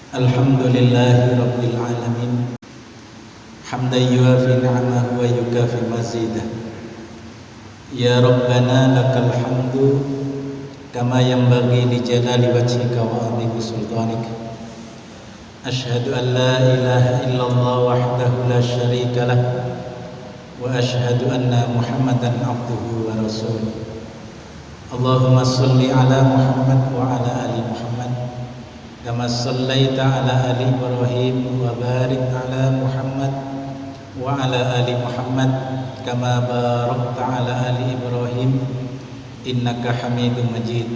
Alhamdulillahi Rabbil Alamin Hamdan yuafi ni'amahu wa yukafi mazidah. Ya Rabbana lakal hamdu Kama yanbaghi li jalali wajhika wa 'azimi sultanik. Ashhadu an la ilaha illallah wahdahu la syarika lah, wa ashhadu anna Muhammadan abduhu wa rasuluh. Allahumma salli ala Muhammad wa ala ali Muhammad kama sallaita ala ali Ibrahim wa barik ala Muhammad wa ala ali Muhammad kama barakta ala ali Ibrahim innaka Hamidum Majid.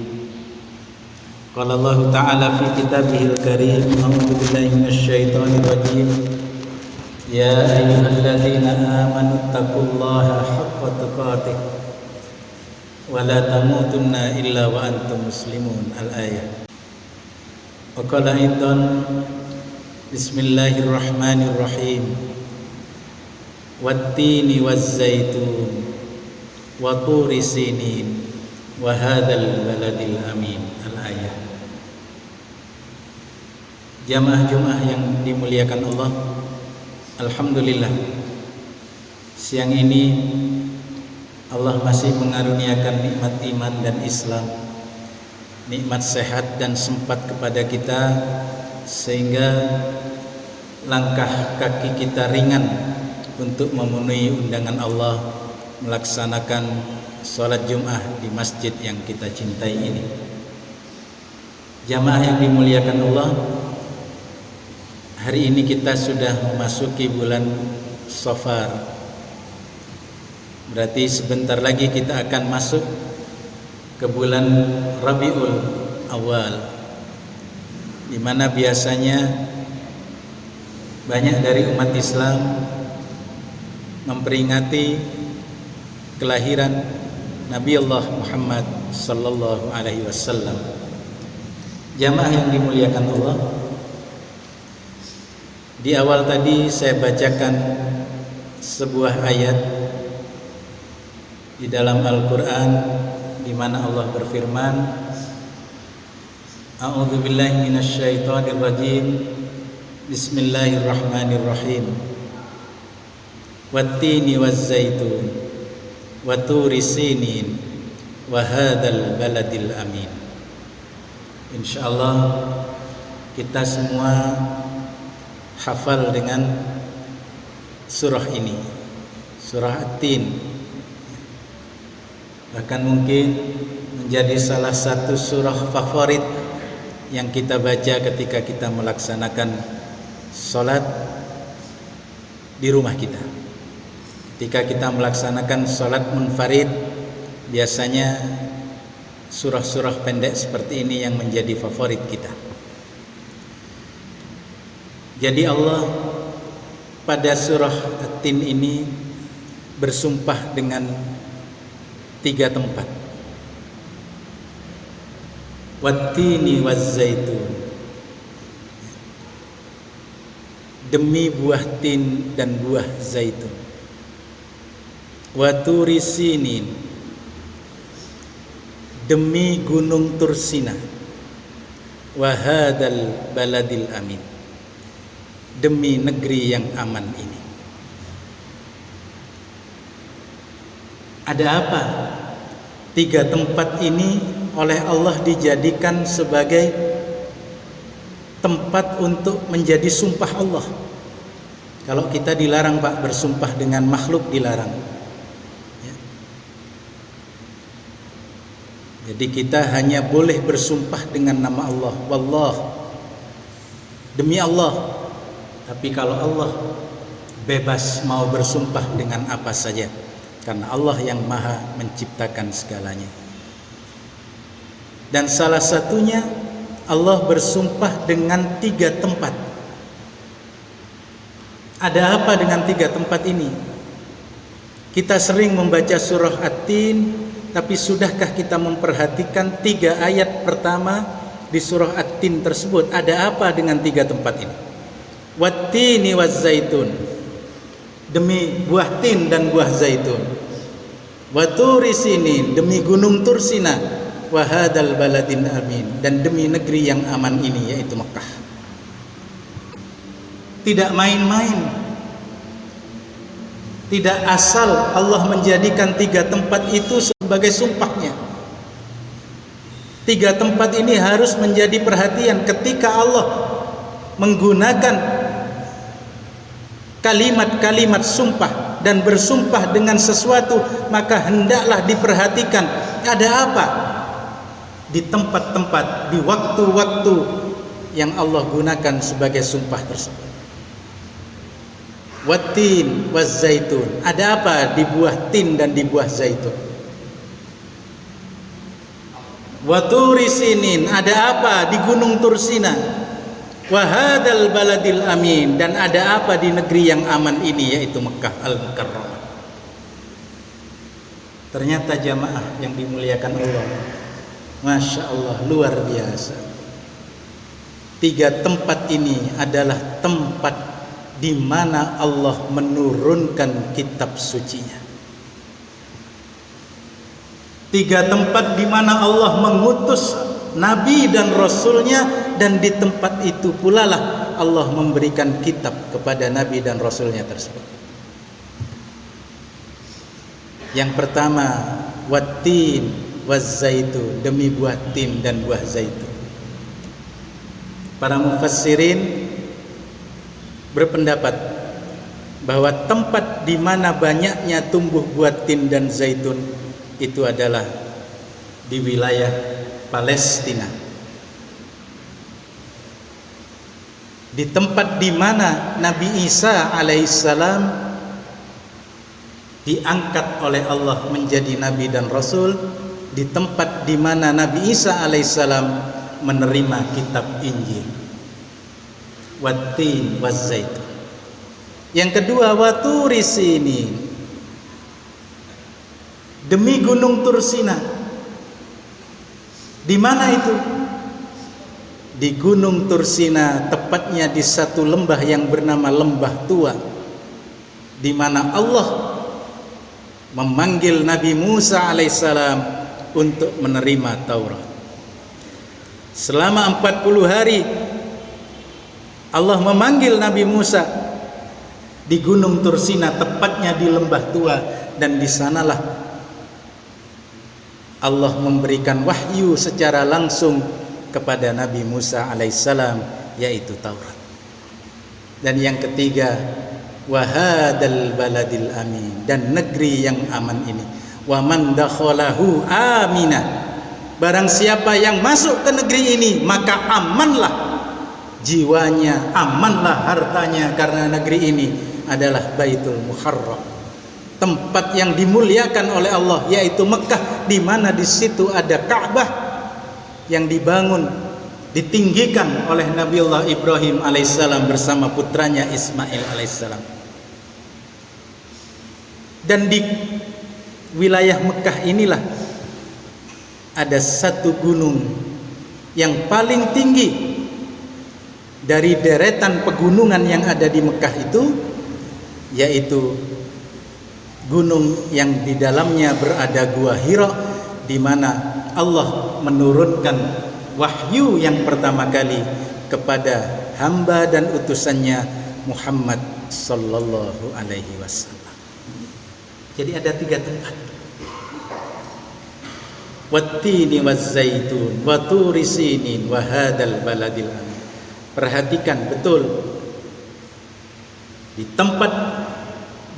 Qala Allah Ta'ala fi kitabihil karim, a'udzu billahi minasy syaithanir rajim. Ya ayyuhalladzina amanu taqullaha haqqa tuqatih wa la tamutunna illa wa antum muslimun. Al-ayah. Wa qala aidan bismillahirrahmanirrahim. Wat-tini waz-zaitun wa turi sinin wa hadzal baladil amin. Al-ayah. Jamaah Jumat yang dimuliakan Allah, alhamdulillah, siang ini Allah masih mengaruniakan nikmat iman dan Islam, nikmat sehat dan sempat kepada kita, sehingga langkah kaki kita ringan untuk memenuhi undangan Allah melaksanakan sholat Jum'ah di masjid yang kita cintai ini. Jamaah yang dimuliakan Allah, hari ini kita sudah memasuki bulan Safar. Berarti sebentar lagi kita akan masuk ke bulan Rabiul Awal, di mana biasanya banyak dari umat Islam memperingati kelahiran Nabi Allah Muhammad sallallahu alaihi wasallam. Jamaah yang dimuliakan Allah, di awal tadi saya bacakan sebuah ayat di dalam Al-Qur'an di mana Allah berfirman, A'udzu billahi minasy syaithanir rajim. Bismillahirrahmanirrahim. Wat-tini waz-zaitun wa turi sinin wa hadzal baladil amin. Insyaallah kita semua hafal dengan surah ini, surah At-Tin. Bahkan mungkin menjadi salah satu surah favorit yang kita baca ketika kita melaksanakan sholat di rumah kita. Ketika kita melaksanakan sholat munfarid, biasanya surah-surah pendek seperti ini yang menjadi favorit kita. Jadi Allah pada surah At-Tin ini bersumpah dengan 3 tempat. Wat-tini waz-zaitun, demi buah tin dan buah zaitun. Wa turi sinin, demi gunung Tursina. Wa hadzal baladil amin, demi negeri yang aman ini. Ada apa? 3 tempat ini oleh Allah dijadikan sebagai tempat untuk menjadi sumpah Allah. Kalau kita dilarang, Pak, bersumpah dengan makhluk, dilarang ya. Jadi kita hanya boleh bersumpah dengan nama Allah, wallah, demi Allah. Tapi kalau Allah bebas mau bersumpah dengan apa saja, karena Allah yang maha menciptakan segalanya. Dan salah satunya Allah bersumpah dengan 3 tempat. Ada apa dengan 3 tempat ini? Kita sering membaca surah At-Tin, tapi sudahkah kita memperhatikan 3 ayat pertama di surah At-Tin tersebut? Ada apa dengan 3 tempat ini? Wat-tini waz-zaitun, demi buah tin dan buah zaitun. Wa turi sinin, demi gunung Tursina. Wa hadzal baladin amin, dan demi negeri yang aman ini, yaitu Mekah. tidak main-main. Tidak asal Allah menjadikan 3 tempat itu sebagai sumpahnya. 3 tempat ini harus menjadi perhatian ketika Allah menggunakan kalimat-kalimat sumpah dan bersumpah dengan sesuatu, maka hendaklah diperhatikan ada apa di tempat-tempat, di waktu-waktu yang Allah gunakan sebagai sumpah tersebut. Wattin wazzaitun, ada apa di buah tin dan di buah zaitun. Waturi sinin, ada apa di gunung Tursina. Wahadal baladil amin, dan ada apa di negeri yang aman ini, yaitu Mekah al-Mukarramah. Ternyata jamaah yang dimuliakan Allah, Masya Allah, luar biasa. 3 tempat ini adalah tempat di mana Allah menurunkan kitab sucinya. 3 tempat di mana Allah mengutus Nabi dan Rasulnya, dan di tempat itu pula lah Allah memberikan kitab kepada Nabi dan Rasulnya tersebut. Yang pertama, wattin wazzaitun, demi buah tin dan buah zaitun. Para mufassirin berpendapat bahwa tempat di mana banyaknya tumbuh buah tin dan zaitun itu adalah di wilayah Palestina. Di tempat di mana Nabi Isa alaihissalam diangkat oleh Allah menjadi Nabi dan Rasul, di tempat di mana Nabi Isa alaihissalam menerima kitab Injil. Wattin wazzaitun. Yang kedua, waturi sinin, demi gunung Tursina. Di mana itu? Di gunung Tursina, tepatnya di satu lembah yang bernama Lembah Tua, di mana Allah memanggil Nabi Musa alaihissalam untuk menerima Taurat. Selama 40 hari Allah memanggil Nabi Musa di gunung Tursina, tepatnya di Lembah Tua, dan di sanalah Allah memberikan wahyu secara langsung kepada Nabi Musa alaihissalam, yaitu Taurat. Dan yang ketiga, wahadal baladil amin, dan negeri yang aman ini. Wa man dakhalahu aminah, barang siapa yang masuk ke negeri ini maka amanlah jiwanya, amanlah hartanya, karena negeri ini adalah Baitul Muharram, tempat yang dimuliakan oleh Allah, yaitu Mekah, di mana di situ ada Ka'bah yang dibangun, ditinggikan oleh Nabiullah Ibrahim alaihissalam bersama putranya Ismail alaihissalam. Dan di wilayah Mekah inilah ada satu gunung yang paling tinggi dari deretan pegunungan yang ada di Mekah itu, yaitu gunung yang di dalamnya berada Gua Hira, di mana Allah menurunkan wahyu yang pertama kali kepada hamba dan utusannya Muhammad sallallahu alaihi wasallam. Jadi ada 3 tempat. Wattini wazzaitun wa turi sinin wa hadzal baladil amin. Perhatikan betul, di tempat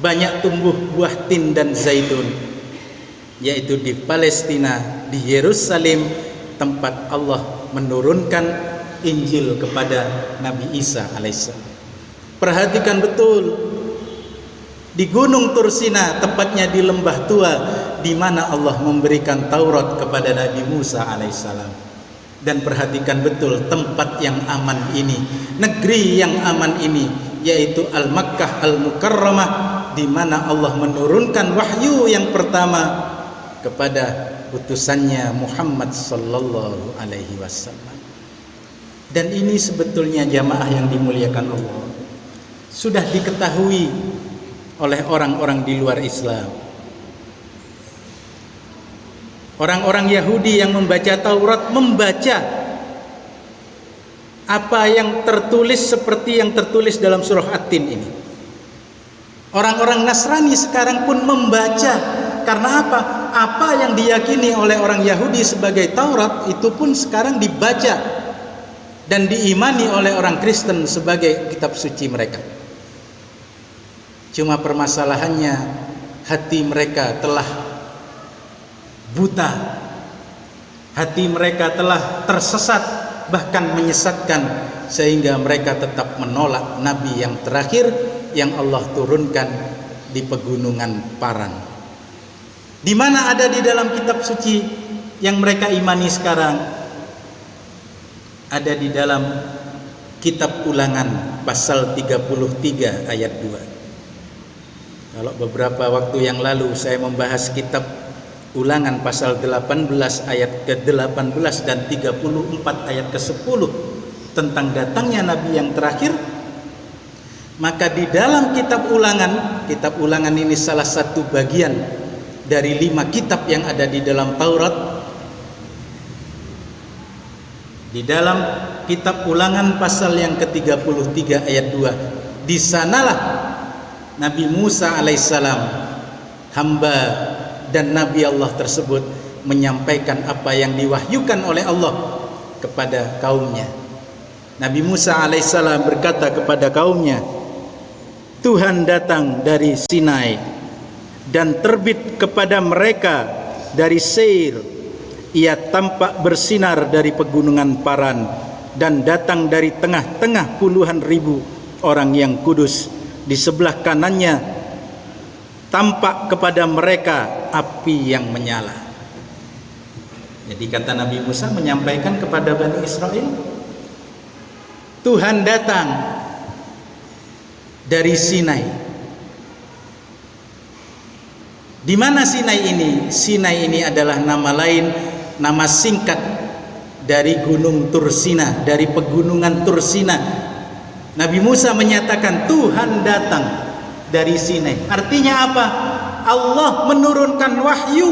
banyak tumbuh buah tin dan zaitun, yaitu di Palestina, di Yerusalem, tempat Allah menurunkan Injil kepada Nabi Isa alaihissalam. Perhatikan betul, di Gunung Tursina, tepatnya di Lembah Tua, di mana Allah memberikan Taurat kepada Nabi Musa alaihissalam. Dan perhatikan betul tempat yang aman ini, negeri yang aman ini, yaitu Al-Makkah Al-Mukarramah, di mana Allah menurunkan wahyu yang pertama kepada utusannya Muhammad sallallahu alaihi wasallam. Dan ini sebetulnya jamaah yang dimuliakan Allah sudah diketahui oleh orang-orang di luar Islam. Orang-orang Yahudi yang membaca Taurat membaca apa yang tertulis seperti yang tertulis dalam surah At-Tin ini. Orang-orang Nasrani sekarang pun membaca. Karena apa? Apa yang diyakini oleh orang Yahudi sebagai Taurat itu pun sekarang dibaca dan diimani oleh orang Kristen sebagai kitab suci mereka. Cuma permasalahannya hati mereka telah buta, hati mereka telah tersesat, bahkan menyesatkan, sehingga mereka tetap menolak Nabi yang terakhir yang Allah turunkan di pegunungan Paran. Di mana ada di dalam kitab suci yang mereka imani sekarang? Ada di dalam kitab Ulangan pasal 33 ayat 2. Kalau beberapa waktu yang lalu saya membahas kitab Ulangan pasal 18 ayat ke-18 dan 34 ayat ke-10 tentang datangnya Nabi yang terakhir, maka di dalam kitab Ulangan ini salah satu bagian dari 5 kitab yang ada di dalam Taurat. Di dalam kitab Ulangan pasal yang ke-33 ayat 2, di sanalah Nabi Musa alaihissalam, hamba dan Nabi Allah tersebut, menyampaikan apa yang diwahyukan oleh Allah kepada kaumnya. Nabi Musa alaihissalam berkata kepada kaumnya, Tuhan datang dari Sinai dan terbit kepada mereka dari Seir. Ia tampak bersinar dari pegunungan Paran dan datang dari tengah-tengah puluhan ribu orang yang kudus. Di sebelah kanannya tampak kepada mereka api yang menyala. Jadi kata Nabi Musa menyampaikan kepada Bani Israel, Tuhan datang dari Sinai. Di mana Sinai ini? Sinai ini adalah nama lain, nama singkat dari Gunung Tursina, dari pegunungan Tursina. Nabi Musa menyatakan Tuhan datang dari Sinai. Artinya apa? Allah menurunkan wahyu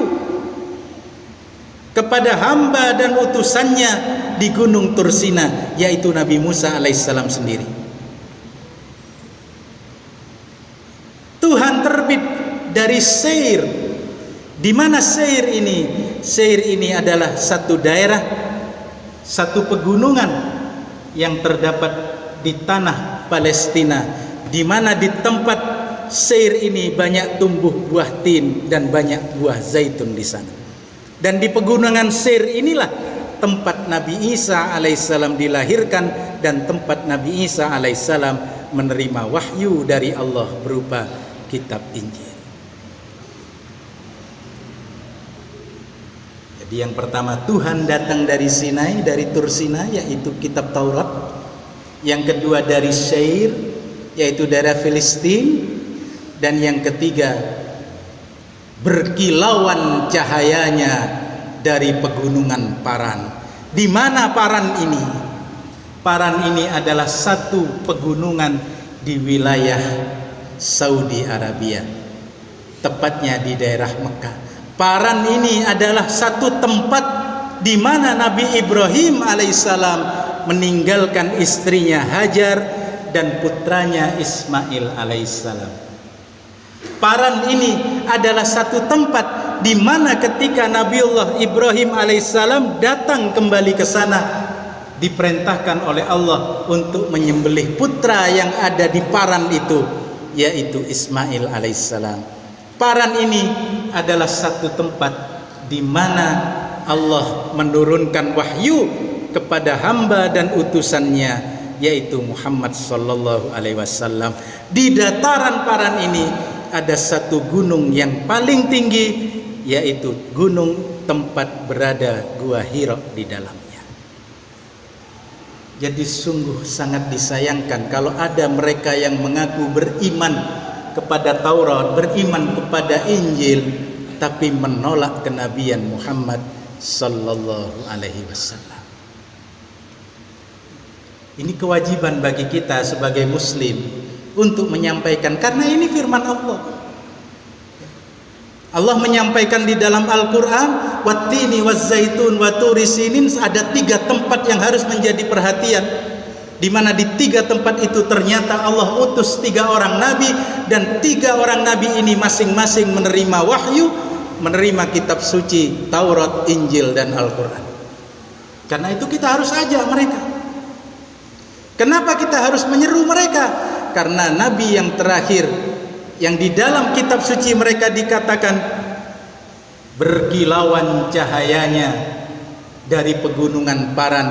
kepada hamba dan utusannya di Gunung Tursina, yaitu Nabi Musa alaihissalam sendiri. Tuhan terbit dari Seir. Di mana Seir ini? Seir ini adalah satu daerah, satu pegunungan yang terdapat di tanah Palestina, di mana di tempat Seir ini banyak tumbuh buah tin dan banyak buah zaitun di sana. Dan di pegunungan Seir inilah tempat Nabi Isa alaihissalam dilahirkan dan tempat Nabi Isa alaihissalam menerima wahyu dari Allah berupa kitab Injil. Jadi yang pertama, Tuhan datang dari Sinai, dari Tursina, yaitu kitab Taurat. Yang kedua dari Seir, yaitu daerah Filistin. Dan yang ketiga, berkilauan cahayanya dari pegunungan Paran. Di mana Paran ini? Paran ini adalah satu pegunungan di wilayah Saudi Arabia, tepatnya di daerah Mekah. Paran ini adalah satu tempat di mana Nabi Ibrahim alaihissalam meninggalkan istrinya Hajar dan putranya Ismail alaihissalam. Paran ini adalah satu tempat di mana ketika Nabiullah Ibrahim alaihissalam datang kembali ke sana, diperintahkan oleh Allah untuk menyembelih putra yang ada di Paran itu, yaitu Ismail alaihissalam. Paran ini adalah satu tempat di mana Allah menurunkan wahyu kepada hamba dan utusannya, yaitu Muhammad sallallahu alaihi wasallam. Di dataran Paran ini ada satu gunung yang paling tinggi, yaitu gunung tempat berada Gua Hira di dalamnya. Jadi sungguh sangat disayangkan kalau ada mereka yang mengaku beriman kepada Taurat, beriman kepada Injil, tapi menolak kenabian Muhammad sallallahu alaihi wasallam. Ini kewajiban bagi kita sebagai muslim untuk menyampaikan, karena ini firman Allah. Allah menyampaikan di dalam Al-Quran, wattini wazzaitun wa turi sinin, ada 3 tempat yang harus menjadi perhatian. di mana di 3 tempat itu ternyata Allah utus 3 orang nabi, dan 3 orang nabi ini masing-masing menerima wahyu, menerima kitab suci Taurat, Injil, dan Al-Quran. Karena itu kita harus ajak mereka. Kenapa kita harus menyeru mereka? Karena nabi yang terakhir yang di dalam kitab suci mereka dikatakan berkilauan cahayanya dari pegunungan Paran,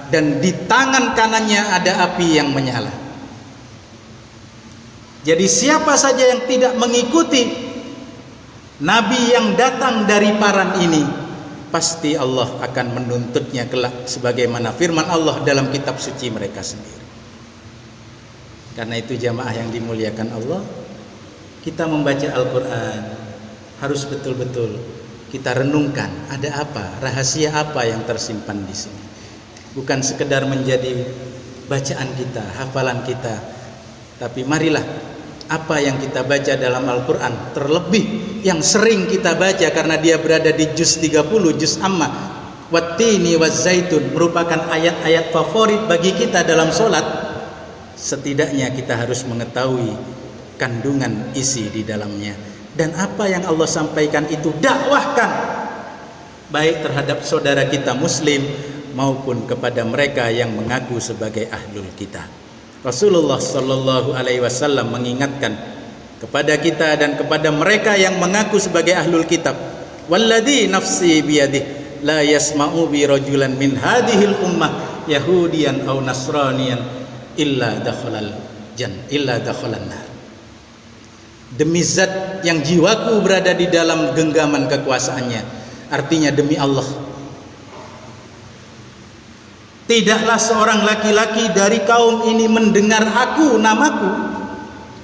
dan di tangan kanannya ada api yang menyala. Jadi siapa saja yang tidak mengikuti nabi yang datang dari Paran ini, pasti Allah akan menuntutnya kelak, sebagaimana firman Allah dalam kitab suci mereka sendiri. Karena itu jamaah yang dimuliakan Allah, kita membaca Al-Quran harus betul-betul kita renungkan, ada apa, rahasia apa yang tersimpan di sini. Bukan sekedar menjadi bacaan kita, hafalan kita, tapi marilah apa yang kita baca dalam Al-Quran, terlebih yang sering kita baca karena dia berada di juz 30, juz amma, wattini wazzaitun, merupakan ayat-ayat favorit bagi kita dalam sholat. Setidaknya kita harus mengetahui kandungan isi di dalamnya, dan apa yang Allah sampaikan itu dakwahkan, baik terhadap saudara kita muslim maupun kepada mereka yang mengaku sebagai ahlul kitab. Rasulullah sallallahu alaihi wasallam mengingatkan kepada kita dan kepada mereka yang mengaku sebagai ahlul kitab, walladzi nafsi biyadih la yasma'u bi rajulan min hadhil ummah yahudiyan aw nasraniyan illa dakhalal nar. Demi zat yang jiwaku berada di dalam genggaman kekuasaannya, artinya demi Allah, tidaklah seorang laki-laki dari kaum ini mendengar aku, namaku,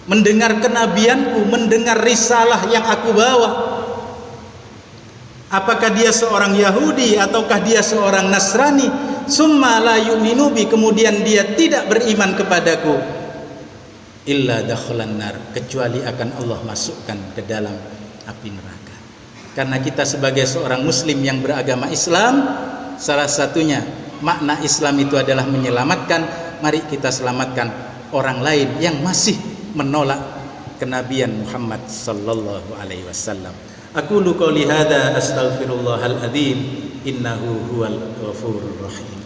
mendengar kenabianku, mendengar risalah yang aku bawa. Apakah dia seorang Yahudi ataukah dia seorang Nasrani, summa la yu'minu bi, kemudian dia tidak beriman kepadaku, illa dakhalan nar, kecuali akan Allah masukkan ke dalam api neraka. Karena kita sebagai seorang muslim yang beragama Islam, salah satunya makna Islam itu adalah menyelamatkan. Mari kita selamatkan orang lain yang masih menolak kenabian Muhammad sallallahu alaihi wasallam. Aqulu qouli hadza astaghfirullahal adzim innahu huwal ghafurur rahim.